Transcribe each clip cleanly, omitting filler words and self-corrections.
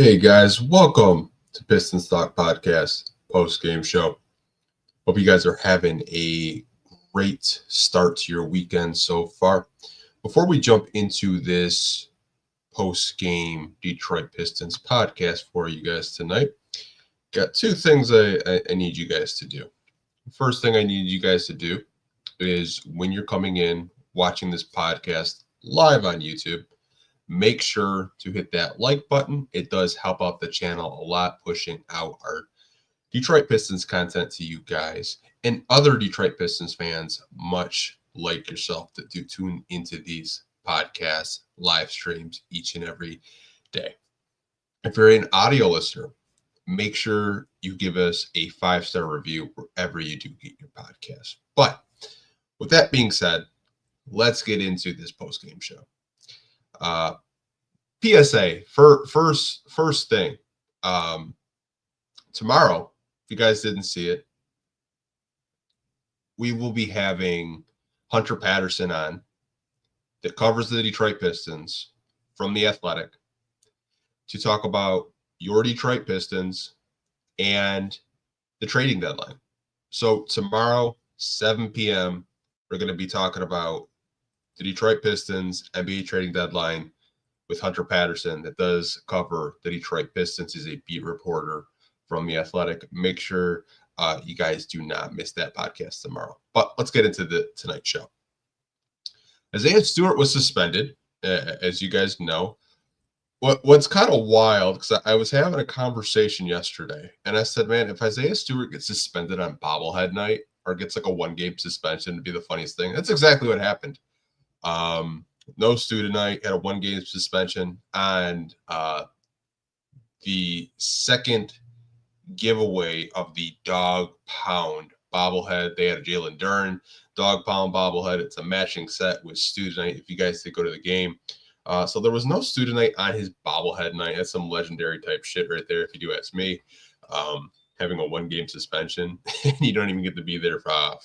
Hey guys, welcome to Pistons Talk Podcast post-game show. Hope you guys are having a great start to your weekend so far. Before we jump into this post-game Detroit Pistons podcast for you guys tonight, got two things I need you guys to do. The first thing I need you guys to do is when you're coming in watching this podcast live on YouTube, make sure to hit that like button. It does help out the channel a lot, pushing out our Detroit Pistons content to you guys and other Detroit Pistons fans, much like yourself, that do tune into these podcasts, live streams each and every day. If you're an audio listener, make sure you give us a 5-star review wherever you do get your podcast. But with that being said, let's get into this post-game show. PSA for first thing. Tomorrow, if you guys didn't see it, we will be having Hunter Patterson on that covers the Detroit Pistons from The Athletic to talk about your Detroit Pistons and the trading deadline. So tomorrow, 7 p.m., we're going to be talking about the Detroit Pistons NBA trading deadline with Hunter Patterson that does cover the Detroit Pistons. He's a beat reporter from The Athletic. Make sure you guys do not miss that podcast tomorrow. But let's get into the tonight's show. Isaiah Stewart was suspended, as you guys know. What's kind of wild, because I was having a conversation yesterday, and I said, man, if Isaiah Stewart gets suspended on bobblehead night or gets like a one-game suspension, it'd be the funniest thing. That's exactly what happened. No Stu tonight, had a one-game suspension on the second giveaway of the dog pound bobblehead. They had a Jalen Duren dog pound bobblehead. It's a matching set with Stu tonight if you guys did go to the game. So there was no Stu tonight on his bobblehead night. That's some legendary type shit right there, if you do ask me. Having a one-game suspension, and you don't even get to be there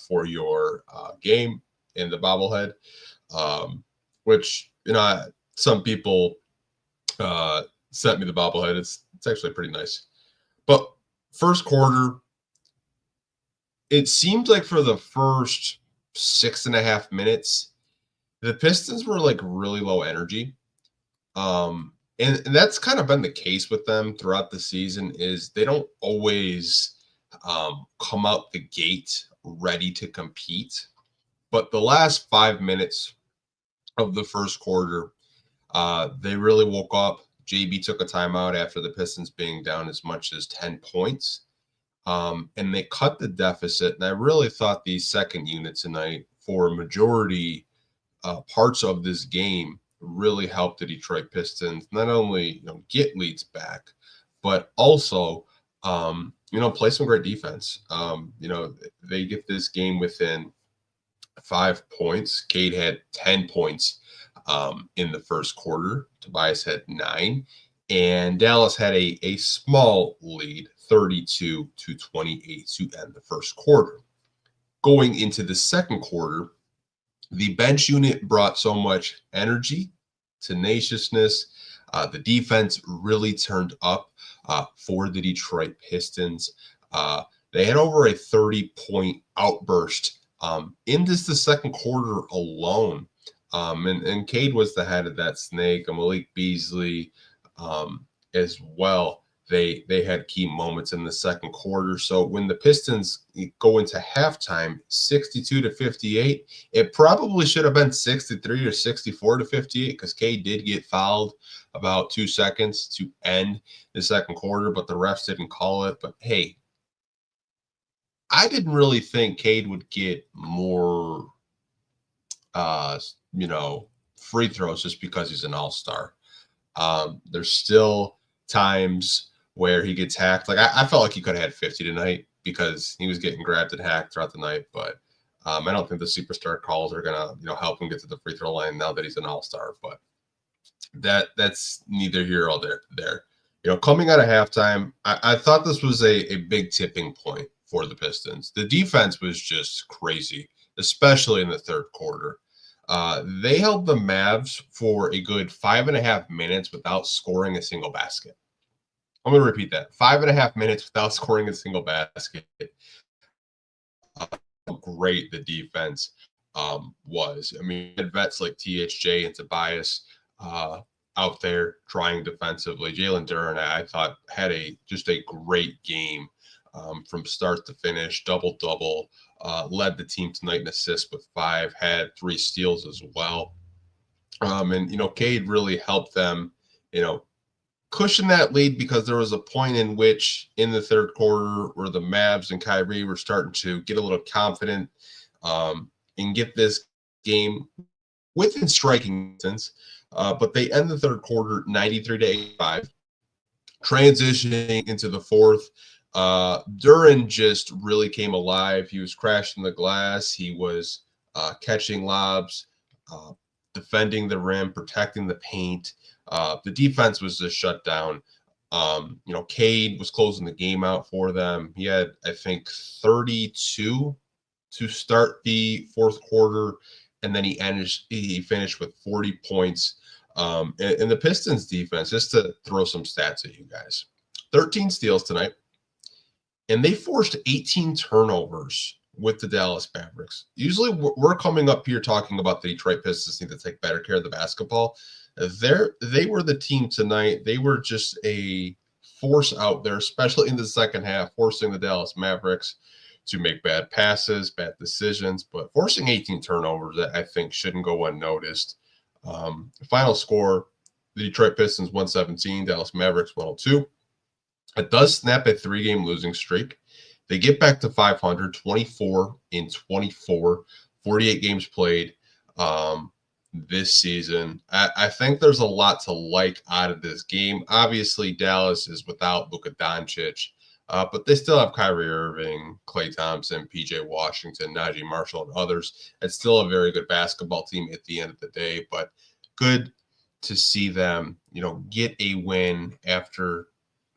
for your game in the bobblehead. Which, some people sent me the bobblehead. It's actually pretty nice. But first quarter, it seemed like for the first 6.5 minutes, the Pistons were like really low energy. And that's kind of been the case with them throughout the season, is they don't always come out the gate ready to compete. But the last 5 minutes of the first quarter, they really woke up. JB took a timeout after the Pistons being down as much as 10 points. And they cut the deficit. And I really thought the second unit tonight, for a majority parts of this game, really helped the Detroit Pistons not only get leads back, but also play some great defense. They get this game within 5 points. Cade had 10 points in the first quarter. Tobias had 9. And Dallas had a small lead, 32-28 to end the first quarter. Going into the second quarter, the bench unit brought so much energy, tenaciousness. The defense really turned up for the Detroit Pistons. They had over a 30-point outburst in the second quarter alone. And Cade was the head of that snake. Malik Beasley as well. They had key moments in the second quarter. So when the Pistons go into halftime 62-58, it probably should have been 63 or 64-58, because Cade did get fouled about 2 seconds to end the second quarter, but the refs didn't call it. But hey, I didn't really think Cade would get more free throws just because he's an all-star. There's still times where he gets hacked. Like I felt like he could have had 50 tonight because he was getting grabbed and hacked throughout the night. But I don't think the superstar calls are gonna help him get to the free throw line now that he's an all-star. But that's neither here or there. Coming out of halftime, I thought this was a big tipping point for the Pistons. The defense was just crazy, especially in the third quarter. They held the Mavs for a good 5.5 minutes without scoring a single basket. I'm going to repeat that. 5.5 minutes without scoring a single basket. How great the defense was. I mean, vets like THJ and Tobias out there trying defensively. Jalen Duren, I thought, had just a great game from start to finish, double-double, led the team tonight in assists with 5, had 3 steals as well. And, Cade really helped them, cushion that lead, because there was a point in which in the third quarter where the Mavs and Kyrie were starting to get a little confident and get this game within striking distance. But they end the third quarter 93-85, transitioning into the fourth. Duren just really came alive. He was crashing the glass. He was catching lobs, defending the rim, protecting the paint. The defense was just shut down. Cade was closing the game out for them. He had, I think, 32 to start the fourth quarter, and then he finished with 40 points. And the Pistons defense, just to throw some stats at you guys, 13 steals tonight, and they forced 18 turnovers with the Dallas Mavericks. Usually we're coming up here talking about the Detroit Pistons need to take better care of the basketball. They were the team tonight. They were just a force out there, especially in the second half, forcing the Dallas Mavericks to make bad passes, bad decisions, but forcing 18 turnovers, I think, shouldn't go unnoticed. Final score, the Detroit Pistons 117, Dallas Mavericks 102. It does snap a 3-game losing streak. They get back to 500, 24-24, 48 games played this season. I think there's a lot to like out of this game. Obviously, Dallas is without Luka Doncic, but they still have Kyrie Irving, Klay Thompson, PJ Washington, Najee Marshall, and others. It's still a very good basketball team at the end of the day, but good to see them, get a win after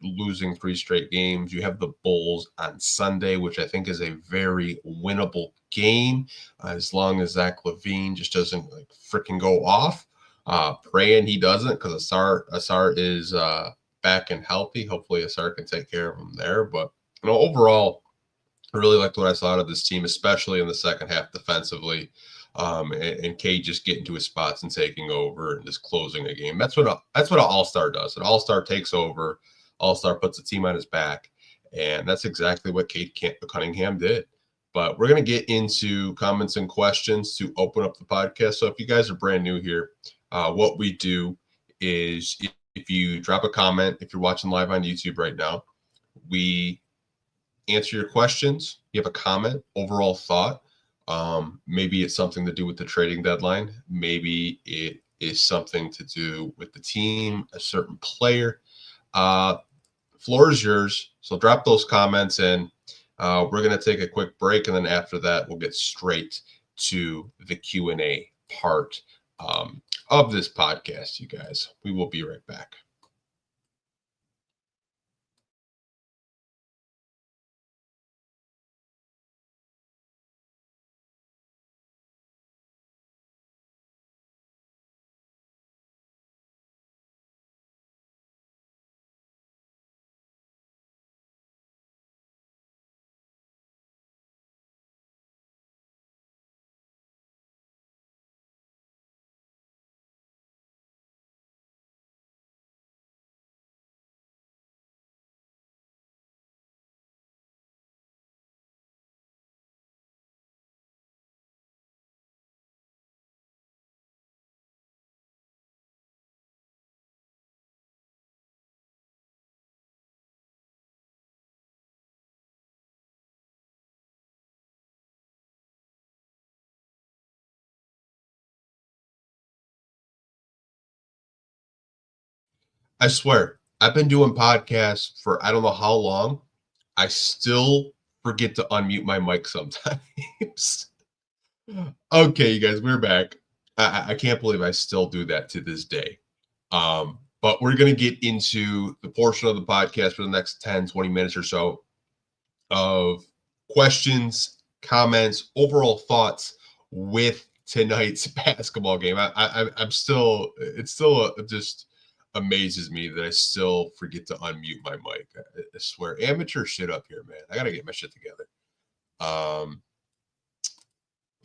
losing 3 straight games. You have the Bulls on Sunday, which I think is a very winnable game, as long as Zach LaVine just doesn't freaking go off. Praying he doesn't, because Asar is back and healthy. Hopefully Asar can take care of him there. But overall, I really liked what I saw out of this team, especially in the second half defensively. And Cade just getting to his spots and taking over and just closing a game. That's what an all-star does. An all-star takes over. All-star puts the team on his back, and that's exactly what Cade Cunningham did. But we're going to get into comments and questions to open up the podcast. So if you guys are brand new here, what we do is if you drop a comment, if you're watching live on YouTube right now, we answer your questions. You have a comment, overall thought. Maybe it's something to do with the trading deadline. Maybe it is something to do with the team, a certain player. Floor is yours. So drop those comments in. We're going to take a quick break, and then after that, we'll get straight to the Q&A part of this podcast, you guys. We will be right back. I swear, I've been doing podcasts for I don't know how long. I still forget to unmute my mic sometimes. Okay, you guys, we're back. I can't believe I still do that to this day. But we're going to get into the portion of the podcast for the next 10, 20 minutes or so of questions, comments, overall thoughts with tonight's basketball game. It's still just amazes me that I still forget to unmute my mic. I swear, amateur shit up here, man. I gotta get my shit together.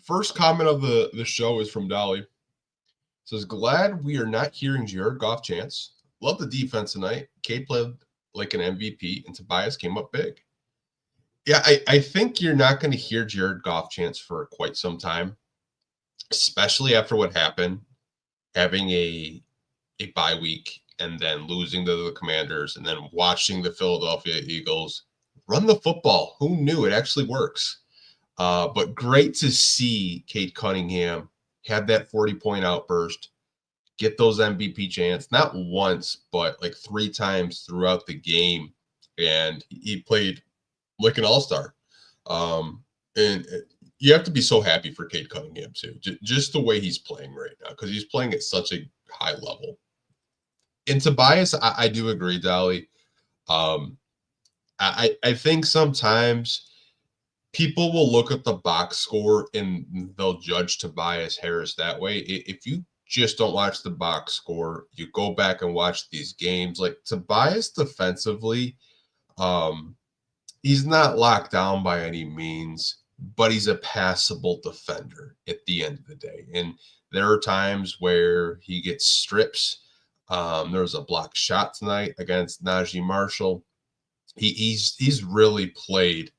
First comment of the show is from Dolly. It says, glad we are not hearing Jared Goff chants. Love the defense tonight. Cade played like an MVP, and Tobias came up big. Yeah, I think you're not going to hear Jared Goff chants for quite some time, especially after what happened, having a bye week and then losing to the Commanders and then watching the Philadelphia Eagles run the football. Who knew it actually works? But great to see Cade Cunningham have that 40-point outburst, get those MVP chants, not once, but like 3 times throughout the game. And he played like an all-star. And you have to be so happy for Cade Cunningham too, just the way he's playing right now, because he's playing at such a high level. And Tobias, I do agree, Dolly. I think sometimes people will look at the box score and they'll judge Tobias Harris that way. If you just don't watch the box score, you go back and watch these games, like Tobias defensively, he's not locked down by any means, but he's a passable defender at the end of the day. And there are times where he gets strips. There was a blocked shot tonight against Najee Marshall. He's really played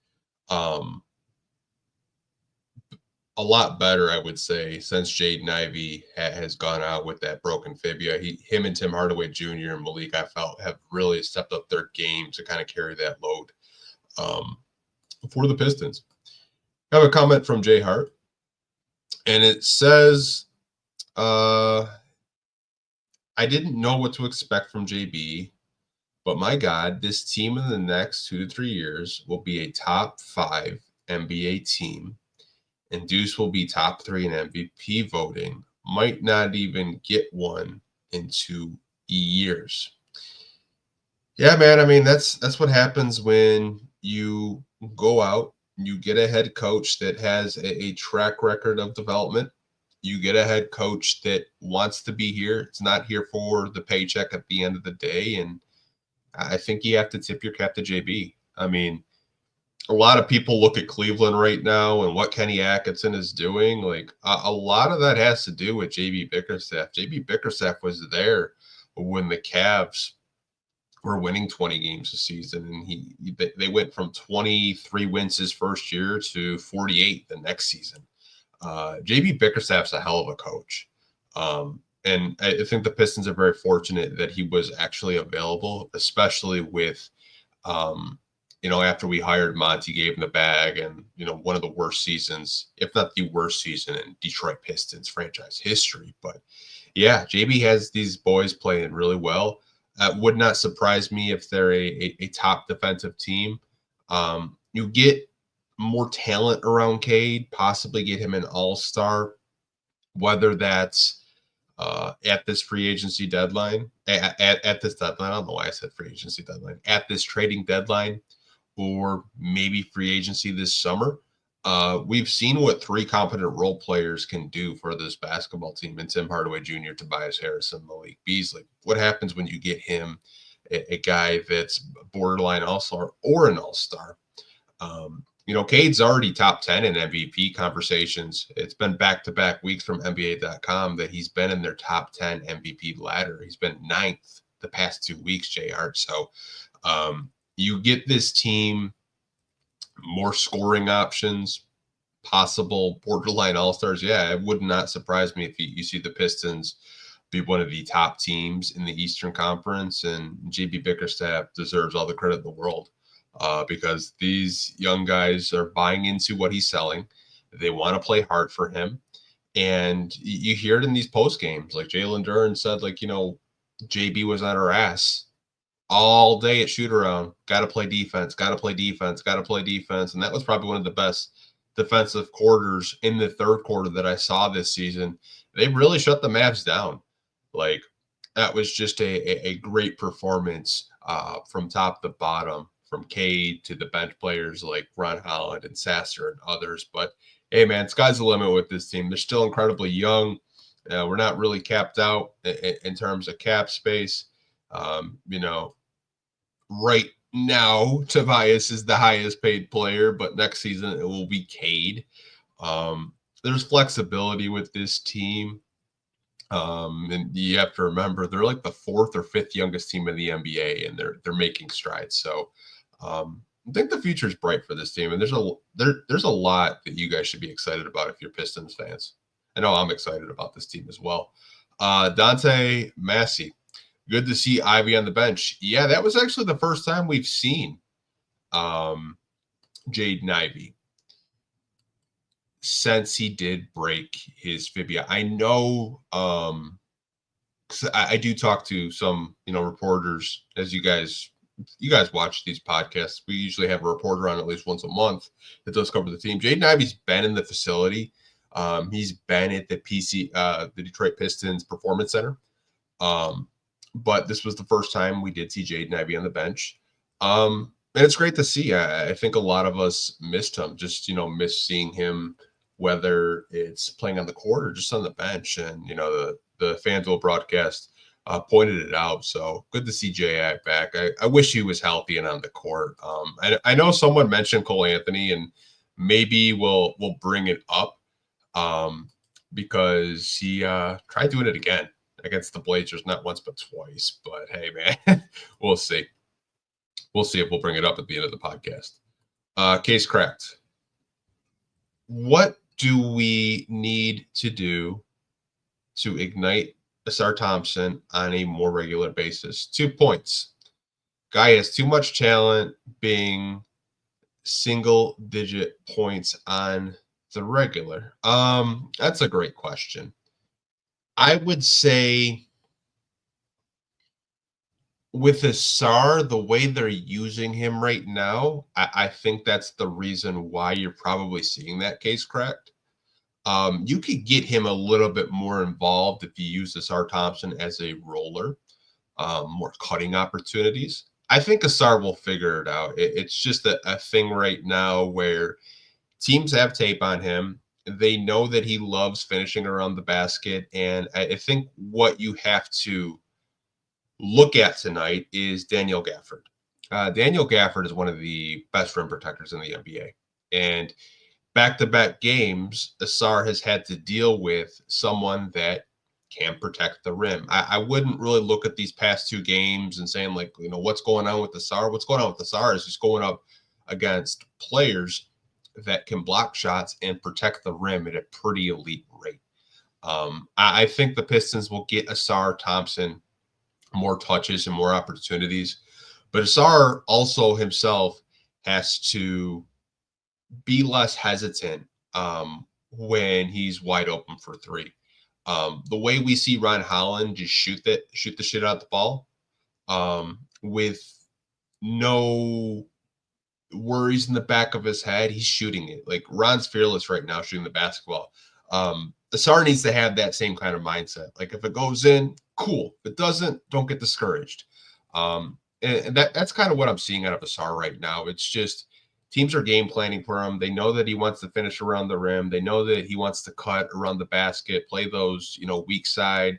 a lot better, I would say, since Jaden Ivey has gone out with that broken fibula. Him and Tim Hardaway Jr. and Malik, I felt, have really stepped up their game to kind of carry that load for the Pistons. I have a comment from Jay Hart, and it says, I didn't know what to expect from JB, but my God, this team in the next 2 to 3 years will be a top 5 NBA team, and Deuce will be top 3 in MVP voting. Might not even get one in 2 years. Yeah, man. I mean, that's what happens when you go out, you get a head coach that has a track record of development. You get a head coach that wants to be here. It's not here for the paycheck at the end of the day. And I think you have to tip your cap to JB. I mean, a lot of people look at Cleveland right now and what Kenny Atkinson is doing. Like a lot of that has to do with JB Bickerstaff. JB Bickerstaff was there when the Cavs were winning 20 games a season, and they went from 23 wins his first year to 48 the next season. JB Bickerstaff's a hell of a coach. And I think the Pistons are very fortunate that he was actually available, especially with, after we hired Monty, gave him the bag, and, one of the worst seasons, if not the worst season in Detroit Pistons franchise history. But yeah, JB has these boys playing really well. Would not surprise me if they're a top defensive team. You get more talent around Cade, possibly get him an all-star, whether that's at this free agency deadline, at this deadline. I don't know why I said free agency deadline, at this trading deadline, or maybe free agency this summer. We've seen what 3 competent role players can do for this basketball team, and Tim Hardaway Jr., Tobias Harris, and Malik Beasley. What happens when you get him, a guy that's borderline all-star or an all-star? Cade's already top 10 in MVP conversations. It's been back-to-back weeks from NBA.com that he's been in their top 10 MVP ladder. He's been 9th the past 2 weeks, JR. So you get this team more scoring options, possible borderline all-stars. Yeah, it would not surprise me if you see the Pistons be one of the top teams in the Eastern Conference, and JB Bickerstaff deserves all the credit in the world because these young guys are buying into what he's selling. They want to play hard for him, and you hear it in these post games. Like Jalen Duren said, JB was on our ass all day at shoot around. Got to play defense, got to play defense, got to play defense. And that was probably one of the best defensive quarters in the third quarter that I saw this season. They really shut the Mavs down. Like, that was just a great performance from top to bottom, from Cade to the bench players like Ron Holland and Sasser and others. But hey, man, sky's the limit with this team. They're still incredibly young. We're not really capped out in terms of cap space. You know, right now, Tobias is the highest paid player, but next season it will be Cade. There's flexibility with this team. And you have to remember they're like the fourth or fifth youngest team in the NBA, and they're making strides. So I think the future is bright for this team, and there's a lot that you guys should be excited about if you're Pistons fans. I know I'm excited about this team as well. Dante Massey, good to see Ivy on the bench. Yeah, that was actually the first time we've seen Jaden Ivey since he did break his fibia. I know 'cause I do talk to some, reporters, as you guys watch these podcasts. We usually have a reporter on at least once a month that does cover the team. Jaden Ivey's been in the facility. He's been at the the Detroit Pistons Performance Center. But this was the first time we did see Jaden Ivey on the bench. And it's great to see. I think a lot of us missed him, just, miss seeing him, whether it's playing on the court or just on the bench. And, the FanDuel broadcast pointed it out. So good to see J.I. back. I wish he was healthy and on the court. I know someone mentioned Cole Anthony, and maybe we'll bring it up because he tried doing it again against the Blazers, not once but twice. But hey, man, we'll see. We'll see if we'll bring it up at the end of the podcast. Case cracked. What do we need to do to ignite Asar Thompson on a more regular basis? 2 points. Guy has too much talent, being single-digit points on the regular. That's a great question. I would say with Asar, the way they're using him right now, I think that's the reason why you're probably seeing that case cracked. You could get him a little bit more involved if you use Asar Thompson as a roller, more cutting opportunities. I think Asar will figure it out. It's just a thing right now where teams have tape on him. They know that he loves finishing around the basket. And I think what you have to look at tonight is Daniel Gafford. Daniel Gafford is one of the best rim protectors in the NBA. And back-to-back games, Asar has had to deal with someone that can protect the rim. I wouldn't really look at these past 2 games and saying, like, what's going on with Asar? What's going on with Asar is just going up against players that can block shots and protect the rim at a pretty elite rate. I think the Pistons will get Asar Thompson more touches and more opportunities. But Asar also himself has to be less hesitant when he's wide open for 3. The way we see Ron Holland just shoot the shit out the ball with no worries in the back of his head, he's shooting it. Like, Ron's fearless right now shooting the basketball. Asar needs to have that same kind of mindset. Like, if it goes in, cool. If it doesn't, don't get discouraged. And that's kind of what I'm seeing out of Asar right now. It's just teams are game planning for him. They know that he wants to finish around the rim. They know that he wants to cut around the basket, play those, weak side,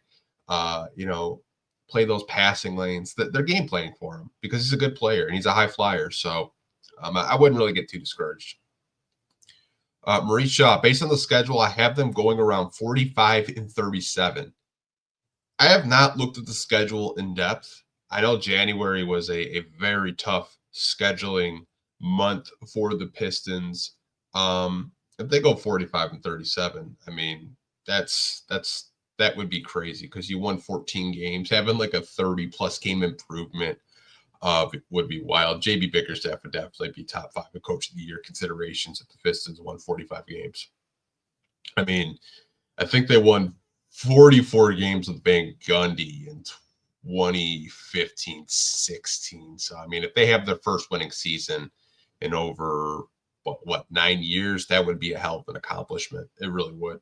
play those passing lanes. They're game planning for him because he's a good player and he's a high flyer. So I wouldn't really get too discouraged. Maurice Shaw, based on the schedule, I have them going around 45 and 37. I have not looked at the schedule in depth. I know January was a very tough scheduling month for the Pistons. If they go 45 and 37, I mean, that would be crazy because you won 14 games. Having like a 30-plus game improvement would be wild. JB Bickerstaff would definitely be top 5 of Coach of the Year considerations if the Pistons won 45 games. I mean, I think they won 44 games with Van Gundy in 2015-16. So, I mean, if they have their first winning season in over, 9 years, that would be a hell of an accomplishment. It really would.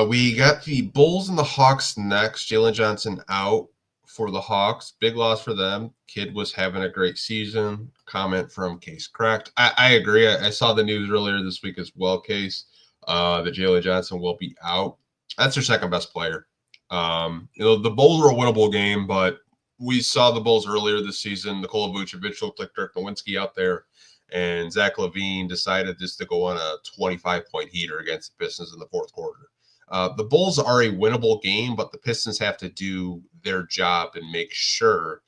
We got the Bulls and the Hawks next. Jalen Johnson out for the Hawks. Big loss for them. Kid was having a great season. Comment from Case Cracked. I agree. I saw the news earlier this week as well, Case, that Jalen Johnson will be out. That's their second best player. The Bulls were a winnable game, but we saw the Bulls earlier this season. Nikola Vucevic looked like Dirk Nowitzki out there, and Zach LaVine decided just to go on a 25-point heater against the Pistons in the fourth quarter. The Bulls are a winnable game, but the Pistons have to do their job and make sure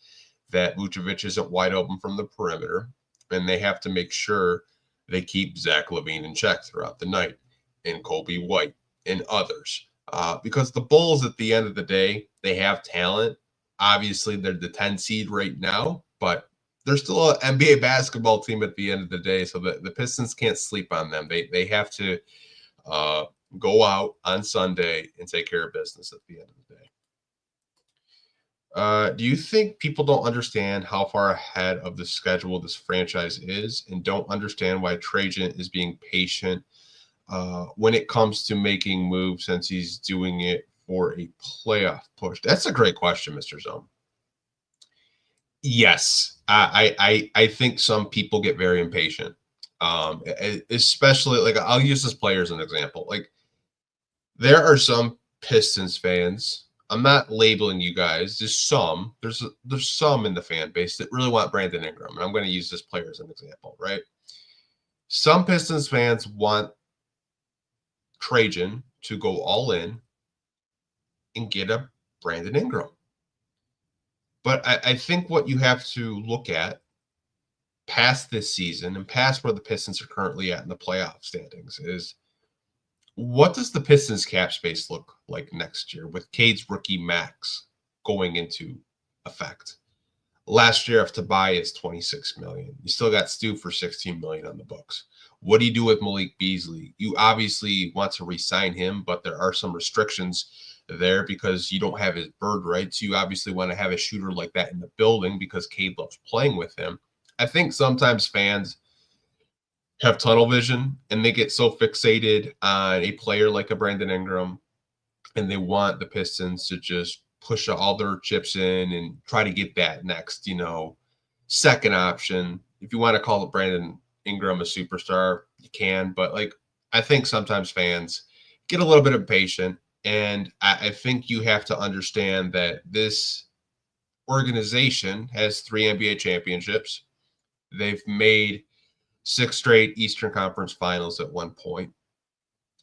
that Vucevic isn't wide open from the perimeter, and they have to make sure they keep Zach LaVine in check throughout the night, and Kobe White and others. Because the Bulls, at the end of the day, they have talent. Obviously, they're the 10 seed right now, but they're still an NBA basketball team at the end of the day, so the Pistons can't sleep on them. They have to go out on Sunday and take care of business at the end of the day. Do you think people don't understand how far ahead of the schedule this franchise is and don't understand why Trajan is being patient when it comes to making moves since he's doing it for a playoff push? That's a great question, Mr. Zone. Yes, I think some people get very impatient, especially, like, I'll use this player as an example. Like, there are some Pistons fans. I'm not labeling you guys. There's some. There's some in the fan base that really want Brandon Ingram, and I'm going to use this player as an example, right? Some Pistons fans want Trajan to go all in and get a Brandon Ingram. But I think what you have to look at past this season and past where the Pistons are currently at in the playoff standings is, what does the Pistons cap space look like next year with Cade's rookie max going into effect? Last year, if Tobias $26 million, you still got Stu for $16 million on the books. What do you do with Malik Beasley? You obviously want to re-sign him, but there are some restrictions there because you don't have his bird rights. You obviously want to have a shooter like that in the building because Cade loves playing with him. I think sometimes fans have tunnel vision and they get so fixated on a player like a Brandon Ingram, and they want the Pistons to just push all their chips in and try to get that next, second option. If you want to call it Brandon Ingram a superstar, you can, but like, I think sometimes fans get a little bit impatient, and I think you have to understand that this organization has 3 NBA championships. They've made 6 straight Eastern Conference Finals at one point,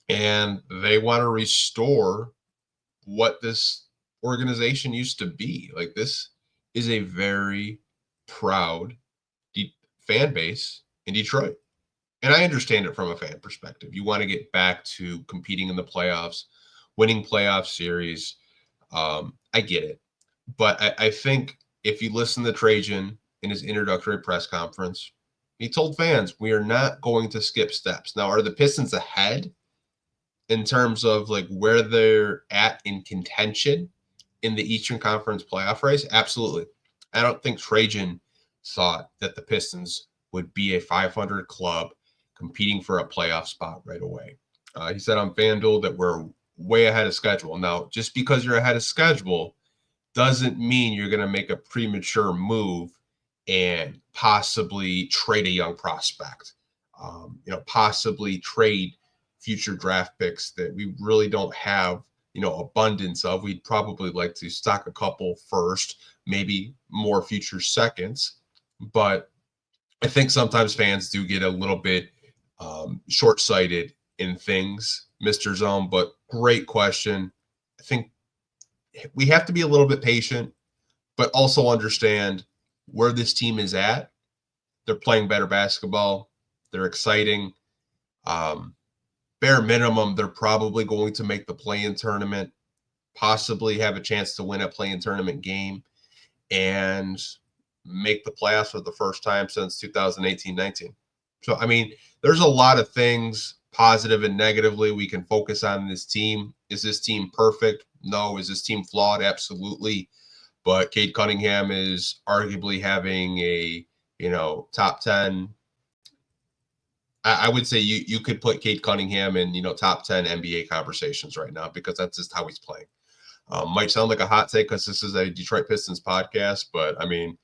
and they want to restore what this organization used to be. Like, this is a very proud fan base in Detroit, and I understand it from a fan perspective. You want to get back to competing in the playoffs, winning playoff series. I get it, but I think if you listen to Trajan in his introductory press conference, he told fans, we are not going to skip steps. Now, are the Pistons ahead in terms of like where they're at in contention in the Eastern Conference playoff race? Absolutely. I don't think Trajan thought that the Pistons would be a 500 club competing for a playoff spot right away. He said on FanDuel that we're way ahead of schedule. Now, just because you're ahead of schedule doesn't mean you're going to make a premature move and possibly trade a young prospect, possibly trade future draft picks that we really don't have, abundance of. We'd probably like to stock a couple first, maybe more future seconds. But I think sometimes fans do get a little bit short-sighted in things, Mr. Zone, but great question. I think we have to be a little bit patient, but also understand where this team is at. They're playing better basketball. They're exciting. Bare minimum, they're probably going to make the play-in tournament, possibly have a chance to win a play-in tournament game, and make the playoffs for the first time since 2018-19. So, I mean, there's a lot of things, positive and negatively, we can focus on this team. Is this team perfect? No. Is this team flawed? Absolutely. But Cade Cunningham is arguably having a, top 10. I would say you could put Cade Cunningham in, top 10 NBA conversations right now because that's just how he's playing. Might sound like a hot take because this is a Detroit Pistons podcast, but I mean,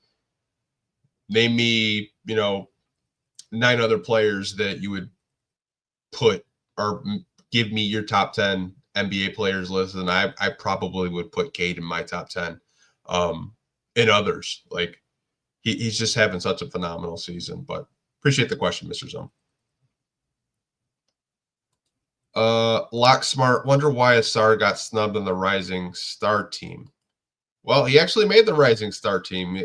name me, 9 other players that you would put or give me your top 10 NBA players list, and I probably would put Cade in my top 10. And others, like he's just having such a phenomenal season. But appreciate the question, Mr. Zone. Lock Smart, wonder why Asar got snubbed on the Rising Star team. Well, he actually made the Rising Star team.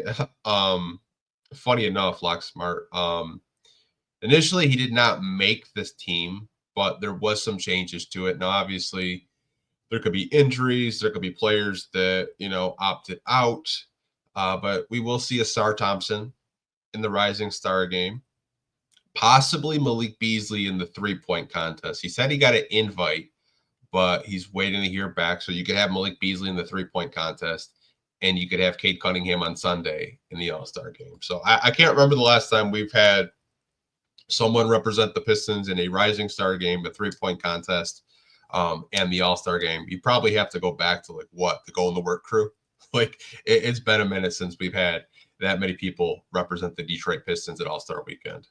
Funny enough, Lock Smart. Initially he did not make this team, but there was some changes to it. Now, obviously, there could be injuries, there could be players that opted out. But we will see Asar Thompson in the Rising Star game. Possibly Malik Beasley in the 3-point contest. He said he got an invite, but he's waiting to hear back. So you could have Malik Beasley in the 3-point contest, and you could have Cade Cunningham on Sunday in the All-Star game. So I can't remember the last time we've had someone represent the Pistons in a Rising Star game, a 3-point contest, and the All-Star game. You probably have to go back to the Go in the Work crew. It's been a minute since we've had that many people represent the Detroit Pistons at All-Star Weekend.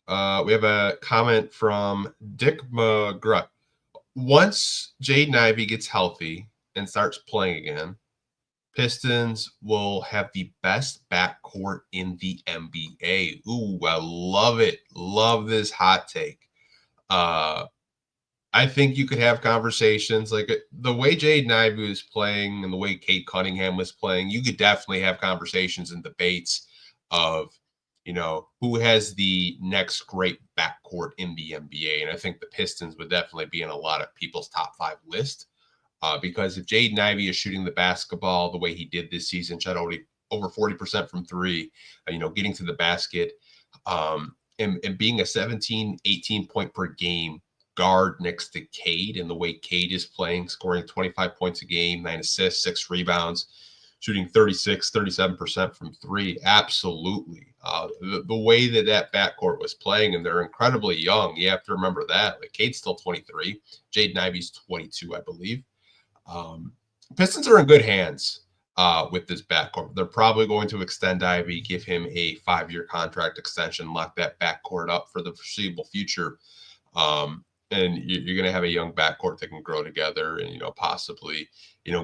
We have a comment from Dick McGrutt. Once Jaden Ivey gets healthy and starts playing again, Pistons will have the best backcourt in the NBA. Ooh, I love it. Love this hot take. I think you could have conversations like the way Jaden Ivey was playing and the way Cade Cunningham was playing. You could definitely have conversations and debates of, who has the next great backcourt in the NBA. And I think the Pistons would definitely be in a lot of people's top 5 list. Because if Jaden Ivey is shooting the basketball the way he did this season, shot already over 40% from 3, getting to the basket, and being a 17, 18 point per game guard next to Cade, and the way Cade is playing, scoring 25 points a game, 9 assists, 6 rebounds, shooting 36, 37% from 3. Absolutely. The way that backcourt was playing, and they're incredibly young. You have to remember that. Cade's still 23. Jaden Ivey's 22, I believe. Pistons are in good hands with this backcourt. They're probably going to extend Ivey, give him a 5-year contract extension, lock that backcourt up for the foreseeable future. And you're going to have a young backcourt that can grow together and, possibly,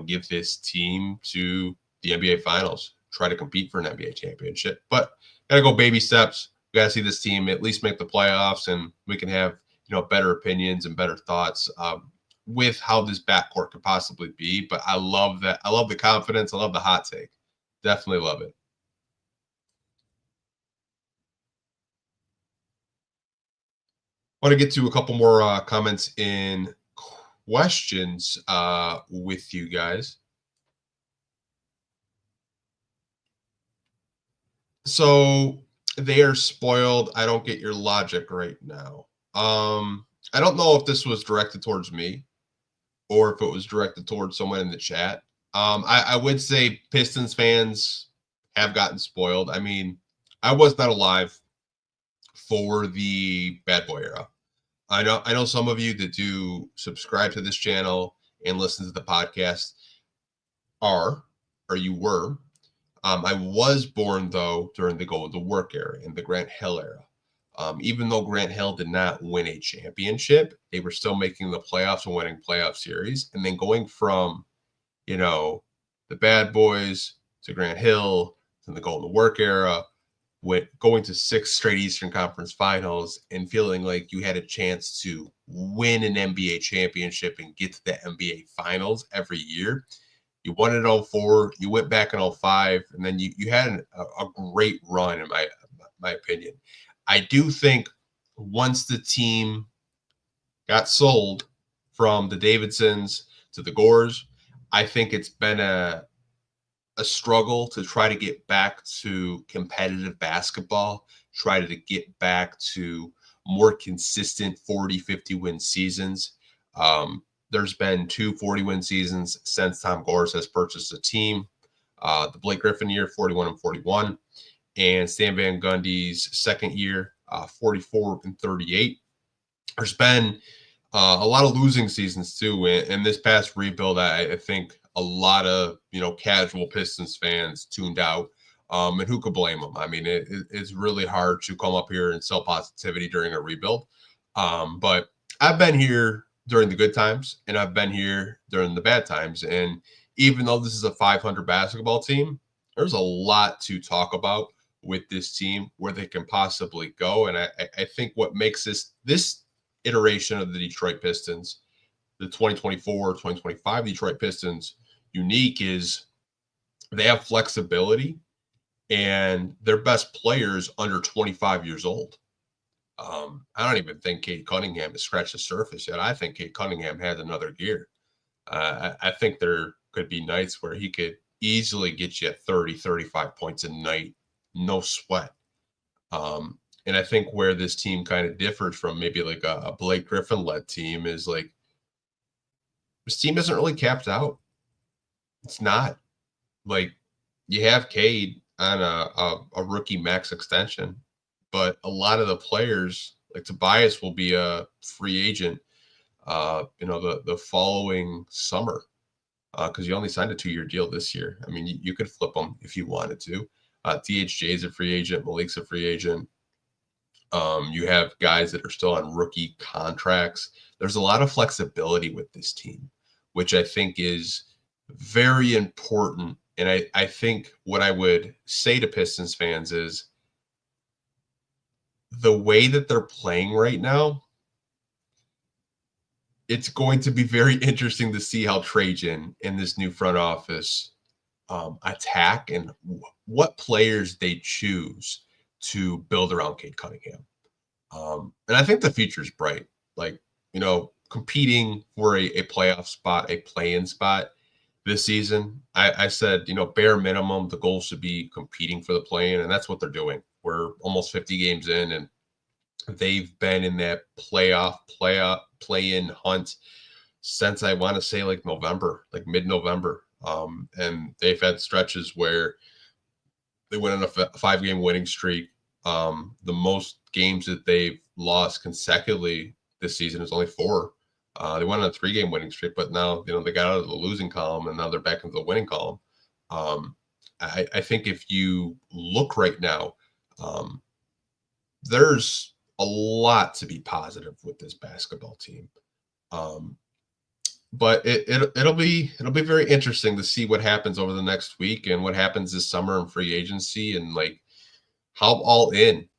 give this team to the NBA Finals, try to compete for an NBA championship. But got to go baby steps. We got to see this team at least make the playoffs, and we can have, better opinions and better thoughts with how this backcourt could possibly be. But I love that. I love the confidence. I love the hot take. Definitely love it. Want to get to a couple more comments and questions with you guys. So they are spoiled. I don't get your logic right now. I don't know if this was directed towards me or if it was directed towards someone in the chat. I would say Pistons fans have gotten spoiled. I mean, I was not alive for the bad boy era. I know some of you that do subscribe to this channel and listen to the podcast you were. I was born, though, during the Go to Work era and the Grant Hill era. Even though Grant Hill did not win a championship, they were still making the playoffs and winning playoff series. And then going from, the bad boys to Grant Hill to the Go to Work era, going to 6 straight Eastern Conference Finals and feeling like you had a chance to win an NBA championship and get to the NBA Finals every year. You won in 2004, you went back in 2005, and then you had a great run, in my opinion. I do think once the team got sold from the Davidsons to the Gores, I think it's been a struggle to try to get back to competitive basketball, try to get back to more consistent 40, 50 win seasons. There's been 2 40-win seasons since Tom Gores has purchased a team. The Blake Griffin year, 41-41, and Stan Van Gundy's second year, 44-38. There's been a lot of losing seasons too, and this past rebuild, I think a lot of casual Pistons fans tuned out, and who could blame them? I mean, it's really hard to come up here and sell positivity during a rebuild. But I've been here during the good times and I've been here during the bad times. And even though this is a 500 basketball team, there's a lot to talk about with this team, where they can possibly go. And I think what makes this iteration of the Detroit Pistons, the 2024-2025 Detroit Pistons, unique is they have flexibility and their best players under 25 years old. I don't even think Cade Cunningham has scratched the surface yet. I think Cade Cunningham has another gear. I think there could be nights where he could easily get you 30, 35 points a night, no sweat. And I think where this team kind of differs from maybe like a Blake Griffin led team is like this team isn't really capped out. It's not like you have Cade on a rookie max extension, but a lot of the players like Tobias will be a free agent, the following summer because you only signed a 2-year deal this year. I mean, you could flip them if you wanted to. THJ is a free agent. Malik's a free agent. You have guys that are still on rookie contracts. There's a lot of flexibility with this team, which I think is very important. And I think what I would say to Pistons fans is the way that they're playing right now, it's going to be very interesting to see how Trajan and this new front office attack and what players they choose to build around Cade Cunningham. And I think the future is bright. Like, competing for a playoff spot, a play-in spot this season. I said, bare minimum, the goal should be competing for the play-in, and that's what they're doing. We're almost 50 games in, and they've been in that play-in hunt since I want to say like November, like mid-November. And they've had stretches where they went on a 5-game winning streak. The most games that they've lost consecutively this season is only 4. They went on a 3-game winning streak, but now, they got out of the losing column and now they're back into the winning column. I think if you look right now, there's a lot to be positive with this basketball team. But it'll be very interesting to see what happens over the next week and what happens this summer in free agency and like how all in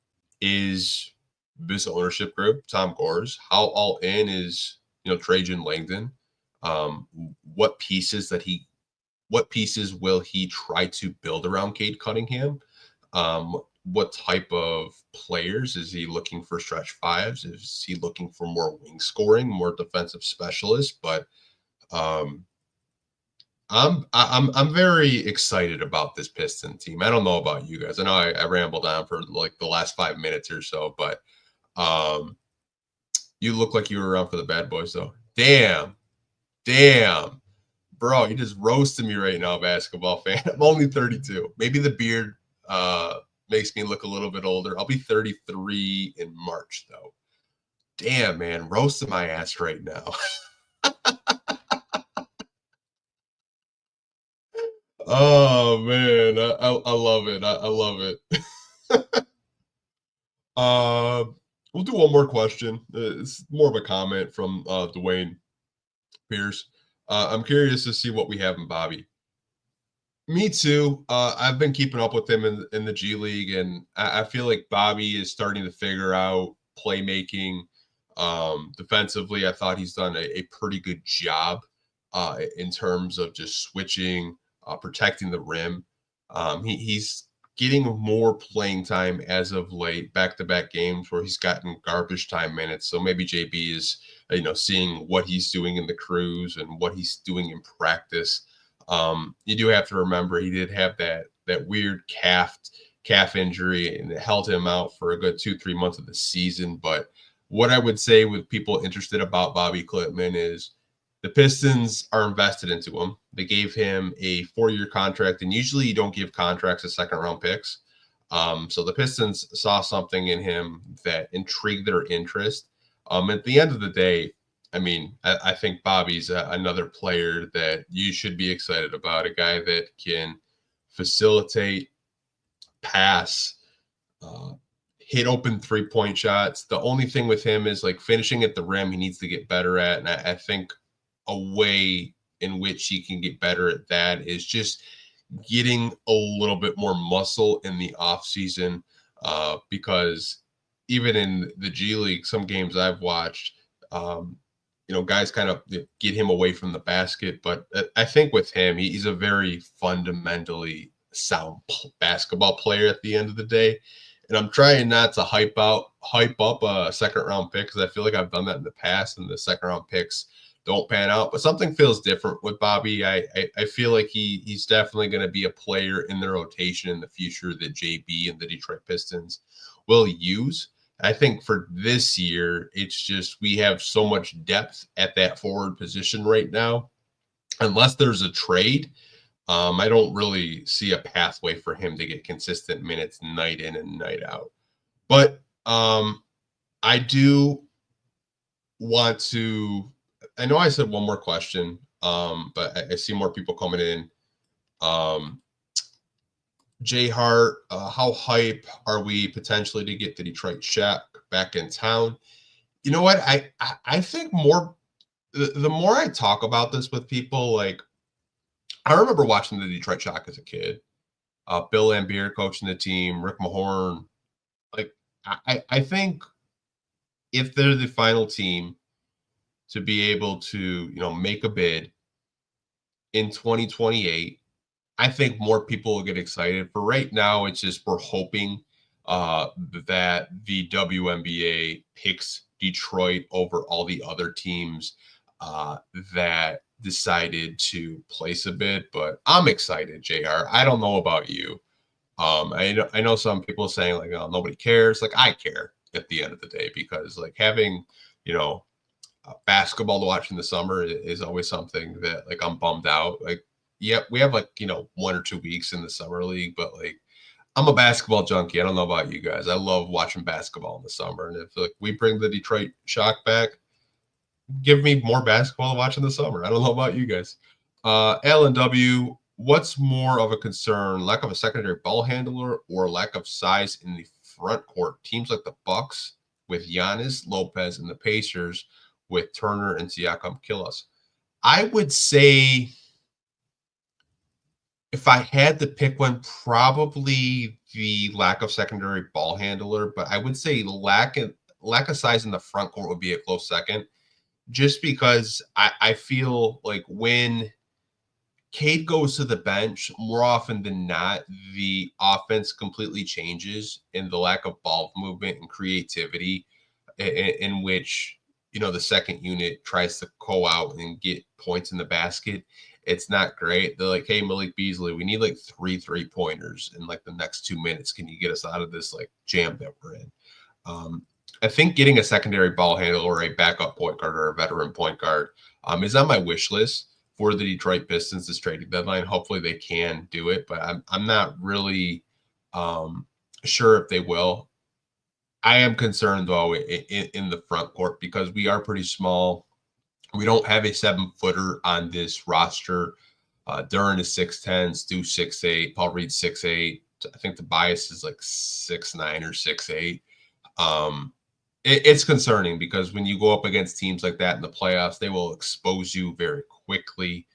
is this ownership group, Tom Gores, how all in is, Trajan Langdon, what pieces will he try to build around Cade Cunningham? What type of players is he looking for? Stretch fives? Is he looking for more wing scoring, more defensive specialists? But I'm very excited about this Piston team. I don't know about you guys. I know I rambled on for like the last 5 minutes or so, but you look like you were around for the bad boys though. Damn, bro, you just roasted me right now, basketball fan. I'm only 32. Maybe the beard makes me look a little bit older. I'll be 33 in March though. Damn, man, roasting my ass right now. Oh man, I love it. I love it. uh, we'll do one more question. It's more of a comment from Dwayne Pierce. I'm curious to see what we have in Bobby. Me too. I've been keeping up with him in the G League, and I feel like Bobby is starting to figure out playmaking. Defensively, I thought he's done a pretty good job in terms of just switching, protecting the rim. He's getting more playing time as of late, back-to-back games where he's gotten garbage time minutes. So maybe JB is, seeing what he's doing in the cruise and what he's doing in practice. You do have to remember he did have that weird calf injury, and it held him out for a good 2-3 months of the season. But what I would say with people interested about Bobby Klitman is the Pistons are invested into him. They gave him a 4-year contract, and usually you don't give contracts to second-round picks. So the Pistons saw something in him that intrigued their interest. At the end of the day, I mean, I think Bobby's another player that you should be excited about, a guy that can facilitate, pass, hit open 3-point shots. The only thing with him is like finishing at the rim, he needs to get better at. And I think a way in which he can get better at that is just getting a little bit more muscle in the off season, because even in the G League, some games I've watched, guys kind of get him away from the basket. But I think with him, he's a very fundamentally sound basketball player at the end of the day. And I'm trying not to hype up a second round pick, because I feel like I've done that in the past and the second round picks don't pan out. But something feels different with Bobby. I feel like he's definitely going to be a player in the rotation in the future that JB and the Detroit Pistons will use. I think for this year, it's just we have so much depth at that forward position right now. Unless there's a trade, I don't really see a pathway for him to get consistent minutes night in and night out. But I do want to – I know I said one more question, but I see more people coming in. Jay Hart, how hype are we potentially to get the Detroit Shaq back in town? You know what? I think more the more I talk about this with people, like I remember watching the Detroit Shock as a kid. Bill Laimbeer coaching the team, Rick Mahorn. Like I think if they're the final team to be able to, make a bid in 2028, I think more people will get excited. For right now, it's just we're hoping that the WNBA picks Detroit over all the other teams that decided to place a bid. But I'm excited, JR. I don't know about you. I know some people saying like, oh, nobody cares. Like I care at the end of the day, because like having, basketball to watch in the summer is always something that like I'm bummed out. Like, yeah, we have like, 1 or 2 weeks in the summer league, but like I'm a basketball junkie. I don't know about you guys. I love watching basketball in the summer. And if like we bring the Detroit Shock back, give me more basketball to watch in the summer. I don't know about you guys. Alan W, what's more of a concern, lack of a secondary ball handler or lack of size in the front court? Teams like the Bucks with Giannis, Lopez, and the Pacers with Turner and Siakam kill us. I would say if I had to pick one, probably the lack of secondary ball handler, but I would say lack of size in the front court would be a close second, just because I feel like when Cade goes to the bench, more often than not, the offense completely changes in the lack of ball movement and creativity in which the second unit tries to go out and get points in the basket. It's not great. They're like, hey, Malik Beasley, we need like 3 3-pointers in like the next 2 minutes. Can you get us out of this like jam that we're in? I think getting a secondary ball handler or a backup point guard or a veteran point guard is on my wish list for the Detroit Pistons this trading deadline. Hopefully they can do it, but I'm not really sure if they will. I am concerned, though, in the front court because we are pretty small. We don't have a 7-footer on this roster. Duran is 6'10", Stu 6'8", Paul Reed 6'8". I think Tobias is like 6'9" or 6'8". It's concerning because when you go up against teams like that in the playoffs, they will expose you very quickly.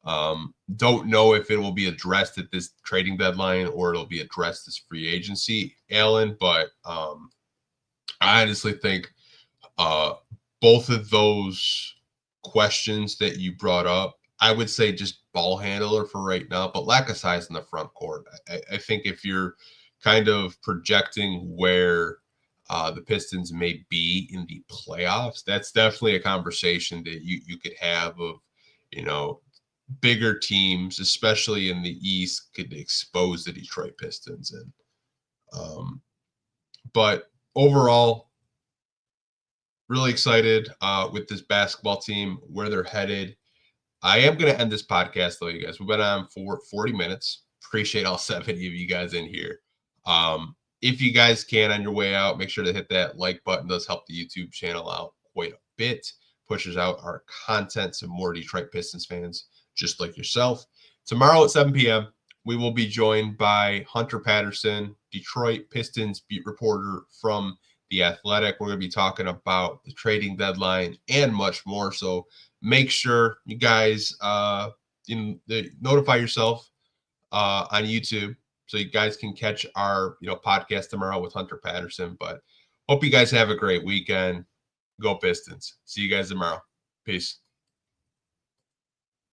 Don't know if it will be addressed at this trading deadline or it'll be addressed as free agency, Alan, but I honestly think both of those questions that you brought up, I would say just ball handler for right now, but lack of size in the front court. I think if you're kind of projecting where the Pistons may be in the playoffs, that's definitely a conversation that you could have of, bigger teams, especially in the East, could expose the Detroit Pistons. But overall, really excited with this basketball team, where they're headed. I am going to end this podcast, though, you guys. We've been on for 40 minutes. Appreciate all 70 of you guys in here. If you guys can, on your way out, make sure to hit that like button. It does help the YouTube channel out quite a bit. Pushes out our content to more Detroit Pistons fans just like yourself. Tomorrow at 7 p.m., we will be joined by Hunter Patterson, Detroit Pistons beat reporter from The Athletic. We're going to be talking about the trading deadline and much more. So make sure you guys notify yourself on YouTube so you guys can catch our podcast tomorrow with Hunter Patterson. But hope you guys have a great weekend. Go Pistons. See you guys tomorrow. Peace.